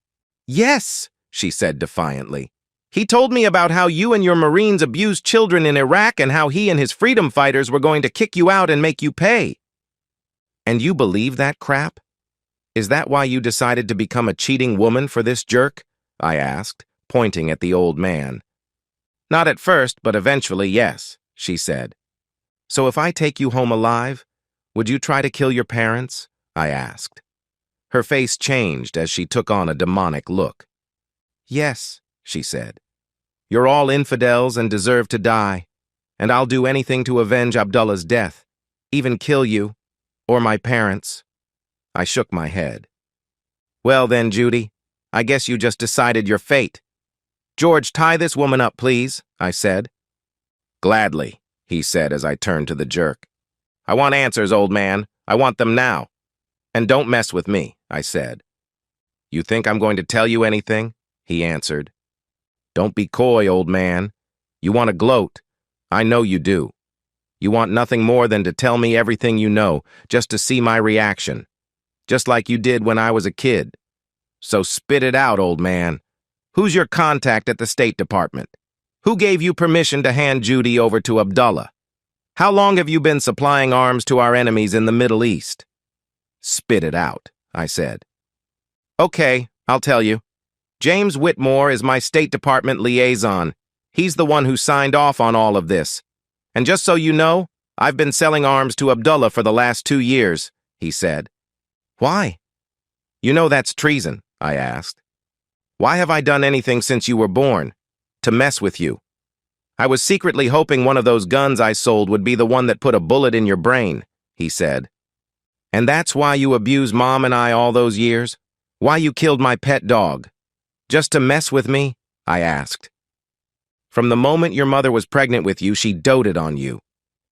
"Yes," she said defiantly. "He told me about how you and your Marines abused children in Iraq and how he and his freedom fighters were going to kick you out and make you pay." "And you believe that crap? Is that why you decided to become a cheating woman for this jerk?" I asked, pointing at the old man. "Not at first, but eventually, yes," she said. "So if I take you home alive, would you try to kill your parents?" I asked. Her face changed as she took on a demonic look. "Yes," she said. "You're all infidels and deserve to die, and I'll do anything to avenge Abdullah's death, even kill you, or my parents." I shook my head. "Well then, Judy, I guess you just decided your fate. George, tie this woman up, please," I said. "Gladly," he said as I turned to the jerk. "I want answers, old man. I want them now. And don't mess with me," I said. "You think I'm going to tell you anything?" he answered. "Don't be coy, old man. You want to gloat. I know you do. You want nothing more than to tell me everything you know, just to see my reaction. Just like you did when I was a kid. So spit it out, old man. Who's your contact at the State Department? Who gave you permission to hand Judy over to Abdullah? How long have you been supplying arms to our enemies in the Middle East?" "Spit it out," I said. "Okay, I'll tell you. James Whitmore is my State Department liaison. He's the one who signed off on all of this. And just so you know, I've been selling arms to Abdullah for the last 2 years, he said. Why? You know that's treason, I asked. Why have I done anything since you were born? To mess with you. I was secretly hoping one of those guns I sold would be the one that put a bullet in your brain, he said. And that's why you abused Mom and I all those years? Why you killed my pet dog? Just to mess with me? I asked. From the moment your mother was pregnant with you, she doted on you.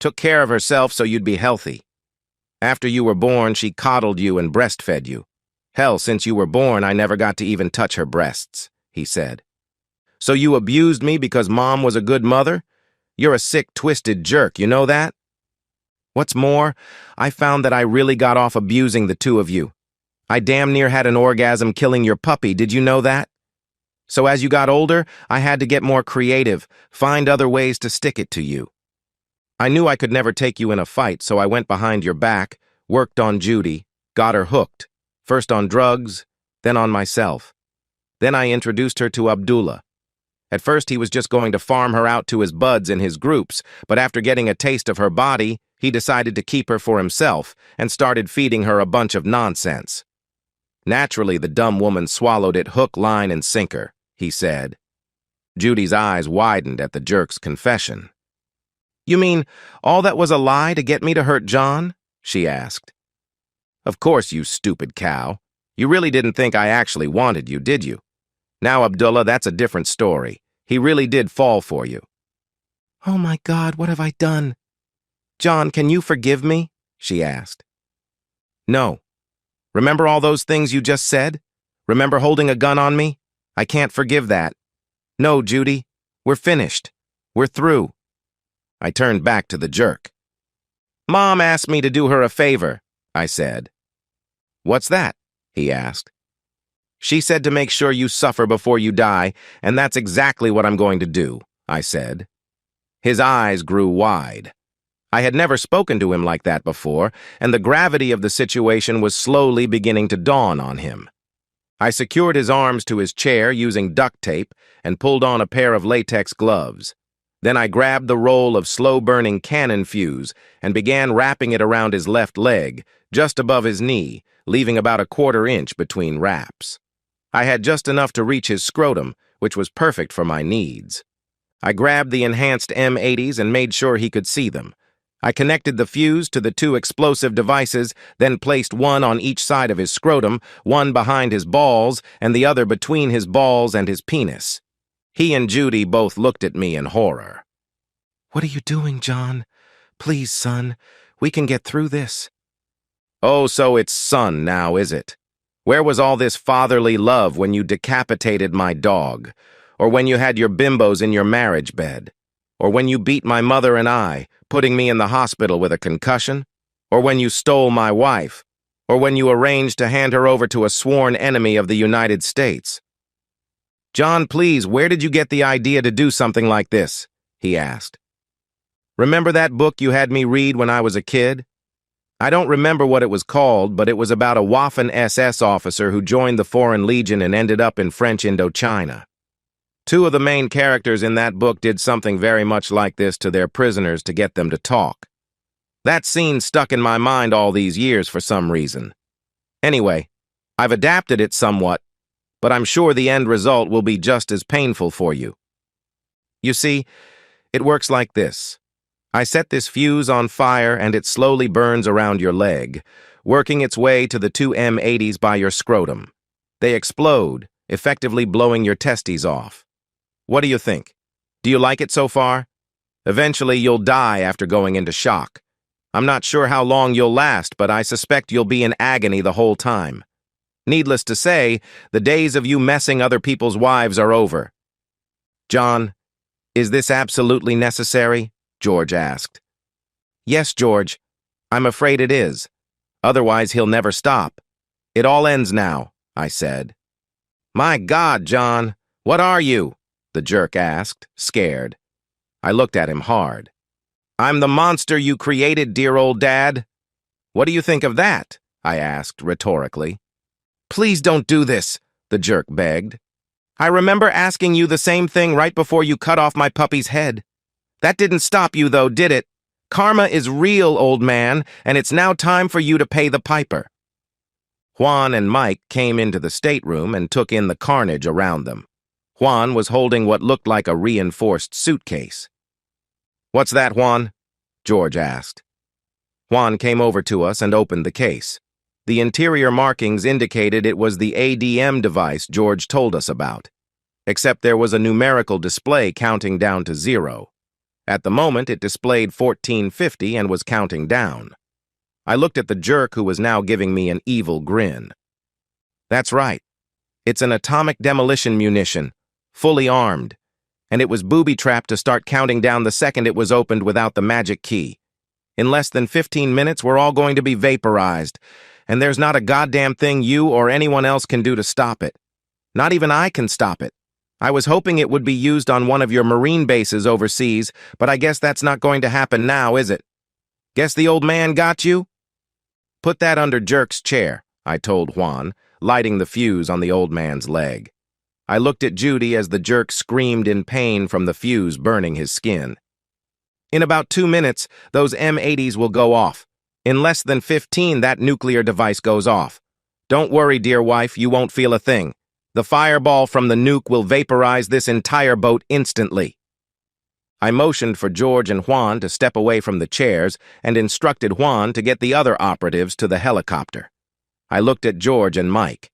Took care of herself so you'd be healthy. After you were born, she coddled you and breastfed you. Hell, since you were born, I never got to even touch her breasts, he said. So you abused me because Mom was a good mother? You're a sick, twisted jerk, you know that? What's more, I found that I really got off abusing the two of you. I damn near had an orgasm killing your puppy, did you know that? So as you got older, I had to get more creative, find other ways to stick it to you. I knew I could never take you in a fight, so I went behind your back, worked on Judy, got her hooked, first on drugs, then on myself. Then I introduced her to Abdullah. At first he was just going to farm her out to his buds and his groups, but after getting a taste of her body, he decided to keep her for himself and started feeding her a bunch of nonsense. Naturally, the dumb woman swallowed it hook, line, and sinker, he said. Judy's eyes widened at the jerk's confession. You mean all that was a lie to get me to hurt John? She asked. Of course, you stupid cow. You really didn't think I actually wanted you, did you? Now, Abdullah, that's a different story. He really did fall for you. Oh my God, what have I done? John, can you forgive me? She asked. No. Remember all those things you just said? Remember holding a gun on me? I can't forgive that. No, Judy, we're finished. We're through. I turned back to the jerk. Mom asked me to do her a favor, I said. What's that? He asked. She said to make sure you suffer before you die, and that's exactly what I'm going to do, I said. His eyes grew wide. I had never spoken to him like that before, and the gravity of the situation was slowly beginning to dawn on him. I secured his arms to his chair using duct tape and pulled on a pair of latex gloves. Then I grabbed the roll of slow-burning cannon fuse and began wrapping it around his left leg, just above his knee, leaving about a 1/4 inch between wraps. I had just enough to reach his scrotum, which was perfect for my needs. I grabbed the enhanced M80s and made sure he could see them. I connected the fuse to the 2 explosive devices, then placed one on each side of his scrotum, one behind his balls, and the other between his balls and his penis. He and Judy both looked at me in horror. What are you doing, John? Please, son, we can get through this. Oh, so it's son now, is it? Where was all this fatherly love when you decapitated my dog? Or when you had your bimbos in your marriage bed? Or when you beat my mother and I, putting me in the hospital with a concussion? Or when you stole my wife? Or when you arranged to hand her over to a sworn enemy of the United States? John, please, where did you get the idea to do something like this? He asked. Remember that book you had me read when I was a kid? I don't remember what it was called, but it was about a Waffen SS officer who joined the Foreign Legion and ended up in French Indochina. 2 of the main characters in that book did something very much like this to their prisoners to get them to talk. That scene stuck in my mind all these years for some reason. Anyway, I've adapted it somewhat, but I'm sure the end result will be just as painful for you. You see, it works like this. I set this fuse on fire and it slowly burns around your leg, working its way to the 2 M80s by your scrotum. They explode, effectively blowing your testes off. What do you think? Do you like it so far? Eventually, you'll die after going into shock. I'm not sure how long you'll last, but I suspect you'll be in agony the whole time. Needless to say, the days of you messing other people's wives are over. John, is this absolutely necessary? George asked. Yes, George. I'm afraid it is. Otherwise, he'll never stop. It all ends now, I said. My God, John, what are you? The jerk asked, scared. I looked at him hard. I'm the monster you created, dear old dad. What do you think of that? I asked rhetorically. Please don't do this, the jerk begged. I remember asking you the same thing right before you cut off my puppy's head. That didn't stop you, though, did it? Karma is real, old man, and it's now time for you to pay the piper. Juan and Mike came into the stateroom and took in the carnage around them. Juan was holding what looked like a reinforced suitcase. "What's that, Juan?" George asked. Juan came over to us and opened the case. The interior markings indicated it was the ADM device George told us about, except there was a numerical display counting down to 0. At the moment, it displayed 1450 and was counting down. I looked at the jerk who was now giving me an evil grin. "That's right. It's an atomic demolition munition, fully armed, and it was booby-trapped to start counting down the second it was opened without the magic key. In less than 15 minutes, we're all going to be vaporized, and there's not a goddamn thing you or anyone else can do to stop it. Not even I can stop it. I was hoping it would be used on one of your Marine bases overseas, but I guess that's not going to happen now, is it? Guess the old man got you?" "Put that under Jerk's chair," I told Juan, lighting the fuse on the old man's leg. I looked at Judy as the jerk screamed in pain from the fuse burning his skin. "In about 2 minutes, those M80s will go off. In less than 15, that nuclear device goes off. Don't worry, dear wife, you won't feel a thing. The fireball from the nuke will vaporize this entire boat instantly." I motioned for George and Juan to step away from the chairs and instructed Juan to get the other operatives to the helicopter. I looked at George and Mike.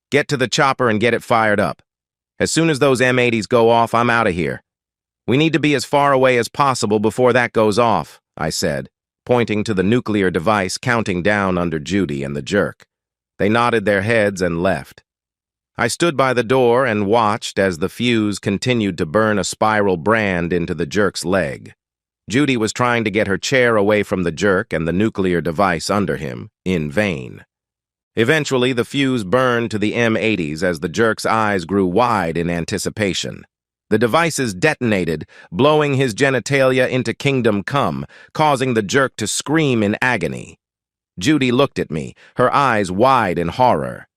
"Get to the chopper and get it fired up. As soon as those M80s go off, I'm out of here. We need to be as far away as possible before that goes off," I said, pointing to the nuclear device counting down under Judy and the jerk. They nodded their heads and left. I stood by the door and watched as the fuse continued to burn a spiral brand into the jerk's leg. Judy was trying to get her chair away from the jerk and the nuclear device under him, in vain. Eventually, the fuse burned to the M80s as the jerk's eyes grew wide in anticipation. The devices detonated, blowing his genitalia into kingdom come, causing the jerk to scream in agony. Judy looked at me, her eyes wide in horror.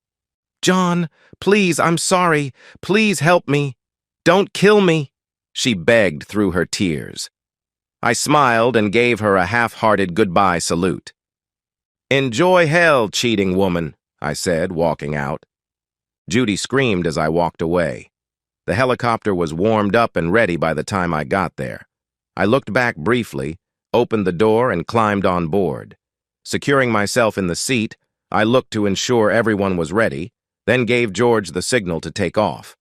"John, please, I'm sorry. Please help me. Don't kill me," she begged through her tears. I smiled and gave her a half-hearted goodbye salute. "Enjoy hell, cheating woman," I said, walking out. Judy screamed as I walked away. The helicopter was warmed up and ready by the time I got there. I looked back briefly, opened the door, and climbed on board. Securing myself in the seat, I looked to ensure everyone was ready, then gave George the signal to take off.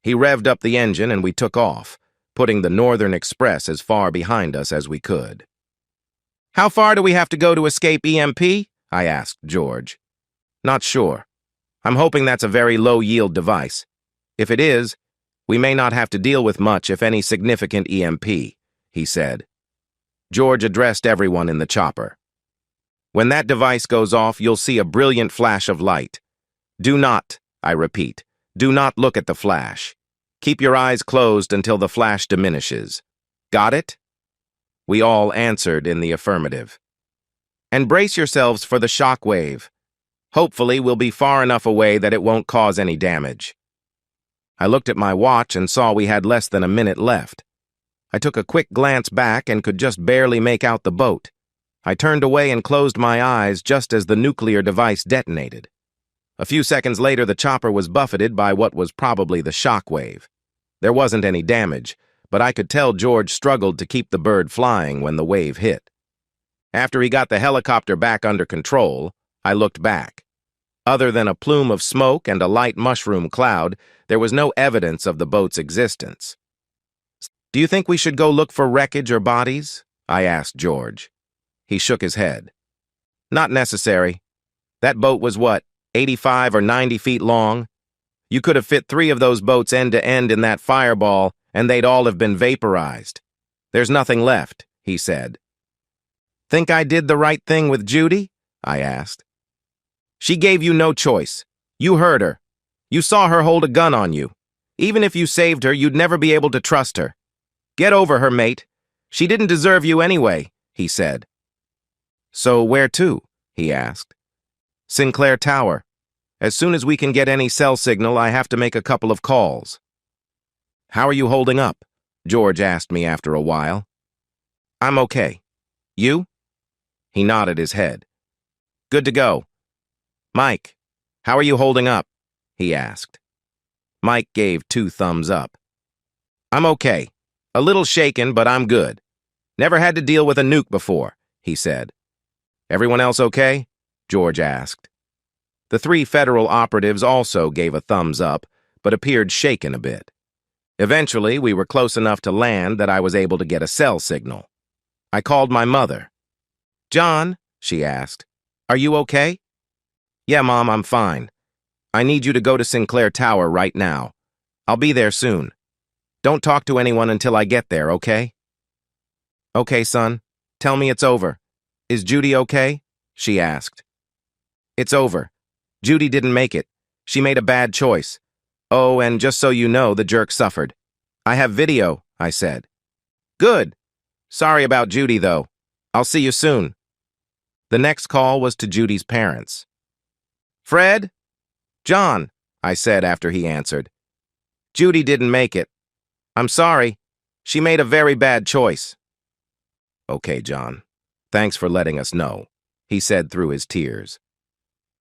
He revved up the engine and we took off, putting the Northern Express as far behind us as we could. "How far do we have to go to escape EMP?" I asked George. "Not sure. I'm hoping that's a very low-yield device. If it is, we may not have to deal with much, if any, significant EMP," he said. George addressed everyone in the chopper. "When that device goes off, you'll see a brilliant flash of light. Do not, I repeat, do not look at the flash. Keep your eyes closed until the flash diminishes. Got it?" We all answered in the affirmative. "And brace yourselves for the shock wave. Hopefully, we'll be far enough away that it won't cause any damage." I looked at my watch and saw we had less than a minute left. I took a quick glance back and could just barely make out the boat. I turned away and closed my eyes just as the nuclear device detonated. A few seconds later, the chopper was buffeted by what was probably the shock wave. There wasn't any damage, but I could tell George struggled to keep the bird flying when the wave hit. After he got the helicopter back under control, I looked back. Other than a plume of smoke and a light mushroom cloud, there was no evidence of the boat's existence. "Do you think we should go look for wreckage or bodies?" I asked George. He shook his head. "Not necessary. That boat was what, 85 or 90 feet long? You could have fit 3 of those boats end to end in that fireball, and they'd all have been vaporized. There's nothing left," he said. "Think I did the right thing with Judy?" I asked. "She gave you no choice. You heard her. You saw her hold a gun on you. Even if you saved her, you'd never be able to trust her. Get over her, mate. She didn't deserve you anyway," he said. "So where to?" he asked. "Sinclair Tower. As soon as we can get any cell signal, I have to make a couple of calls." "How are you holding up?" George asked me after a while. I'm okay. You? He nodded his head. Good to go. Mike, how are you holding up? He asked. Mike gave 2 thumbs up. I'm okay. A little shaken, but I'm good. Never had to deal with a nuke before, he said. Everyone else okay? George asked. The 3 federal operatives also gave a thumbs up, but appeared shaken a bit. Eventually, we were close enough to land that I was able to get a cell signal. I called my mother. John, she asked, are you okay? Yeah, Mom, I'm fine. I need you to go to Sinclair Tower right now. I'll be there soon. Don't talk to anyone until I get there, okay? Okay, son. Tell me it's over. Is Judy okay? She asked. It's over. Judy didn't make it. She made a bad choice. Oh, and just so you know, the jerk suffered. I have video, I said. Good. Sorry about Judy, though. I'll see you soon. The next call was to Judy's parents. Fred? John, I said after he answered. Judy didn't make it. I'm sorry. She made a very bad choice. Okay, John. Thanks for letting us know, he said through his tears.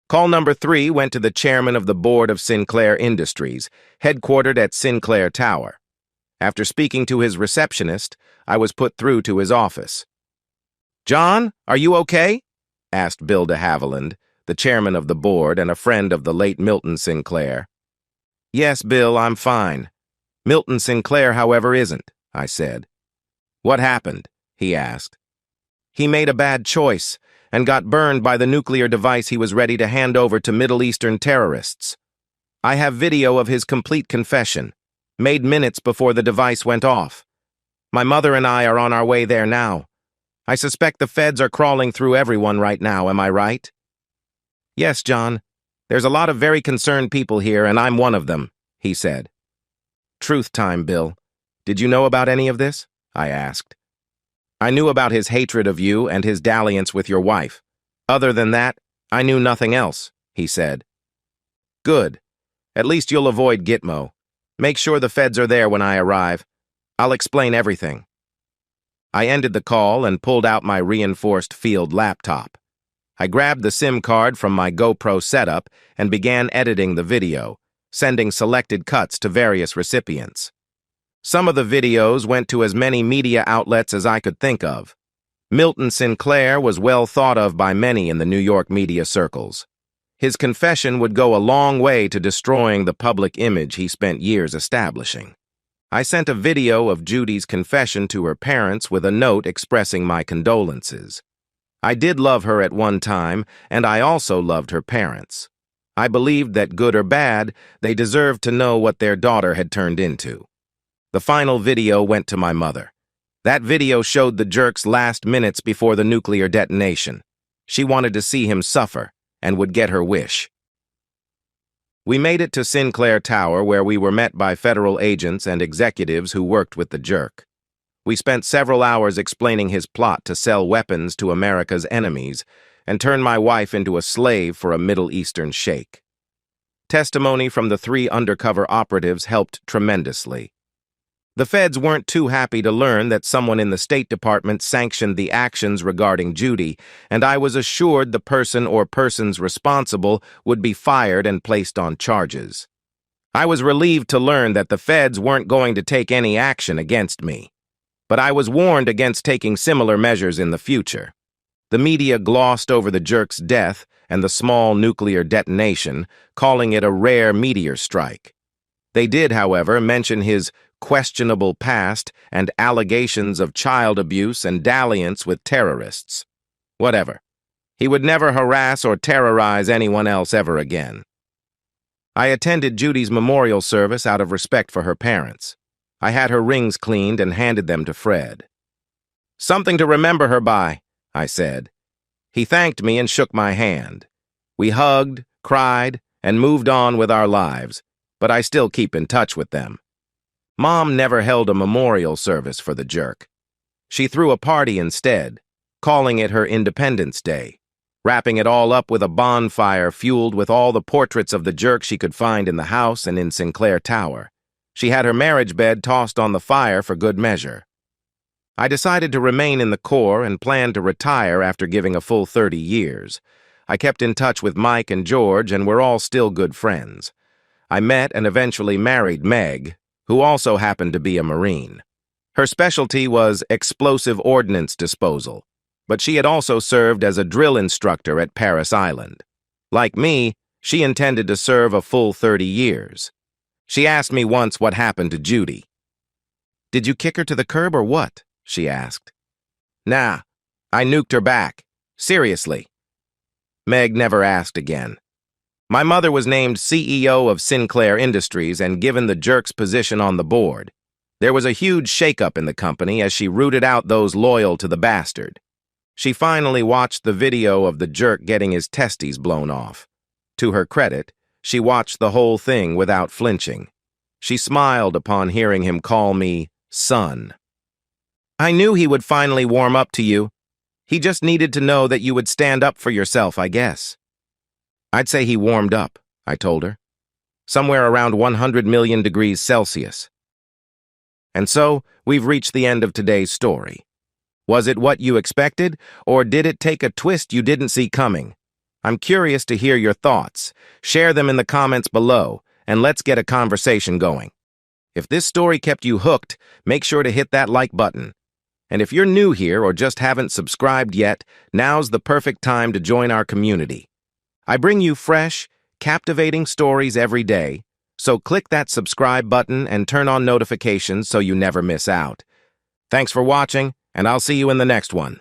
Call number 3 went to the chairman of the board of Sinclair Industries, headquartered at Sinclair Tower. After speaking to his receptionist, I was put through to his office. John, are you okay? Asked Bill de Havilland, the chairman of the board and a friend of the late Milton Sinclair. Yes, Bill, I'm fine. Milton Sinclair, however, isn't, I said. What happened? He asked. He made a bad choice and got burned by the nuclear device he was ready to hand over to Middle Eastern terrorists. I have video of his complete confession, made minutes before the device went off. My mother and I are on our way there now. I suspect the feds are crawling through everyone right now, am I right? Yes, John. There's a lot of very concerned people here, and I'm one of them, he said. Truth time, Bill. Did you know about any of this? I asked. I knew about his hatred of you and his dalliance with your wife. Other than that, I knew nothing else, he said. Good. At least you'll avoid Gitmo. Make sure the feds are there when I arrive. I'll explain everything. I ended the call and pulled out my reinforced field laptop. I grabbed the SIM card from my GoPro setup and began editing the video, sending selected cuts to various recipients. Some of the videos went to as many media outlets as I could think of. Milton Sinclair was well thought of by many in the New York media circles. His confession would go a long way to destroying the public image he spent years establishing. I sent a video of Judy's confession to her parents with a note expressing my condolences. I did love her at one time, and I also loved her parents. I believed that, good or bad, they deserved to know what their daughter had turned into. The final video went to my mother. That video showed the jerk's last minutes before the nuclear detonation. She wanted to see him suffer and would get her wish. We made it to Sinclair Tower, where we were met by federal agents and executives who worked with the jerk. We spent several hours explaining his plot to sell weapons to America's enemies and turn my wife into a slave for a Middle Eastern sheikh. Testimony from the 3 undercover operatives helped tremendously. The feds weren't too happy to learn that someone in the State Department sanctioned the actions regarding Judy, and I was assured the person or persons responsible would be fired and placed on charges. I was relieved to learn that the feds weren't going to take any action against me, but I was warned against taking similar measures in the future. The media glossed over the jerk's death and the small nuclear detonation, calling it a rare meteor strike. They did, however, mention his questionable past and allegations of child abuse and dalliance with terrorists. Whatever. He would never harass or terrorize anyone else ever again. I attended Judy's memorial service out of respect for her parents. I had her rings cleaned and handed them to Fred. Something to remember her by, I said. He thanked me and shook my hand. We hugged, cried, and moved on with our lives, but I still keep in touch with them. Mom never held a memorial service for the jerk. She threw a party instead, calling it her Independence Day, wrapping it all up with a bonfire fueled with all the portraits of the jerk she could find in the house and in Sinclair Tower. She had her marriage bed tossed on the fire for good measure. I decided to remain in the Corps and planned to retire after giving a full 30 years. I kept in touch with Mike and George, and we're all still good friends. I met and eventually married Meg, who also happened to be a Marine. Her specialty was explosive ordnance disposal, but she had also served as a drill instructor at Parris Island. Like me, she intended to serve a full 30 years. She asked me once what happened to Judy. "Did you kick her to the curb or what?" she asked. "Nah, I nuked her back. Seriously." Meg never asked again. My mother was named CEO of Sinclair Industries and given the Jerk's position on the board. There was a huge shakeup in the company as she rooted out those loyal to the bastard. She finally watched the video of the Jerk getting his testes blown off. To her credit, she watched the whole thing without flinching. She smiled upon hearing him call me son. "I knew he would finally warm up to you. He just needed to know that you would stand up for yourself, I guess." "I'd say he warmed up," I told her. "Somewhere around 100 million degrees Celsius." And so, we've reached the end of today's story. Was it what you expected, or did it take a twist you didn't see coming? I'm curious to hear your thoughts. Share them in the comments below, and let's get a conversation going. If this story kept you hooked, make sure to hit that like button. And if you're new here or just haven't subscribed yet, now's the perfect time to join our community. I bring you fresh, captivating stories every day, so click that subscribe button and turn on notifications so you never miss out. Thanks for watching, and I'll see you in the next one.